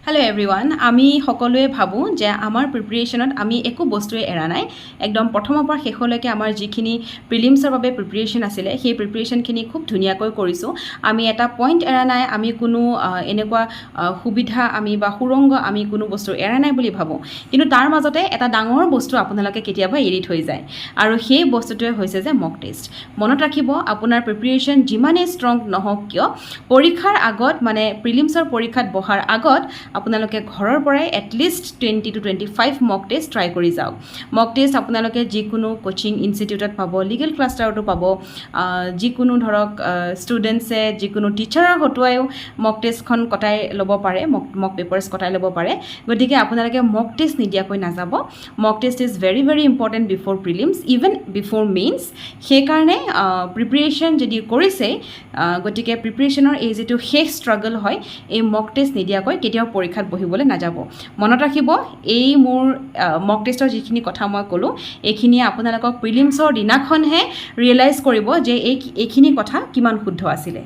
Hello' everyone, আমি সকলোৱে ভাবোঁ যে আমাৰ প্ৰিপেৰেশ্যনত আমি একো বস্তুৱে এৰা নাই। একদম প্ৰথমৰ পৰা শেষলৈকে আমাৰ যিখিনি প্ৰিলিমছৰ বাবে প্ৰিপেৰেশ্যন আছিলে সেই প্ৰিপেৰেশ্যনখিনি খুব ধুনীয়াকৈ কৰিছোঁ। আমি এটা পইণ্ট এৰা নাই, আমি কোনো এনেকুৱা সুবিধা আমি বা সুৰংগ আমি কোনো বস্তু এৰা নাই বুলি ভাবোঁ। কিন্তু তাৰ মাজতে এটা ডাঙৰ বস্তু আপোনালোকে কেতিয়াবা এৰি থৈ যায়, আৰু সেই বস্তুটোৱে হৈছে যে মক টেষ্ট। মনত ৰাখিব, আপোনাৰ প্ৰিপেৰেশ্যন যিমানেই ষ্ট্ৰং নহওক কিয়, পৰীক্ষাৰ আগত মানে প্ৰিলিমছৰ পৰীক্ষাত বহাৰ আগত আপোনালোকে ঘৰৰ পৰাই at least 20 to 25 mock test try কৰি যাওক। মক টেষ্ট আপোনালোকে যিকোনো কোচিং ইনষ্টিটিউটত পাব, লিগেল ক্লাষ্টাৰতো পাব, যিকোনো ধৰক ষ্টুডেণ্টছে যিকোনো টিচাৰৰ হতুৱাইও মক টেষ্টখন কটাই ল'ব পাৰে, মক পেপাৰ্ছ কটাই ল'ব পাৰে। গতিকে আপোনালোকে মক টেষ্ট নিদিয়াকৈ নাযাব। Mock test is very very important before prelims, even before mains. সেইকাৰণে প্ৰিপেৰেশ্যন যদি কৰিছে, গতিকে প্ৰিপেৰেশ্যনৰ এই যিটো শেষ ষ্ট্ৰাগল হয়, এই মক টেষ্ট নিদিয়াকৈ কেতিয়াও পৰীক্ষাত বহিবলৈ নাযাব। মনত ৰাখিব, এই মোৰ মক টেষ্টৰ যিখিনি কথা মই ক'লোঁ, এইখিনিয়ে আপোনালোকক প্ৰিলিমছৰ দিনাখনহে ৰিয়েলাইজ কৰিব যে এইখিনি কথা কিমান শুদ্ধ আছিলে।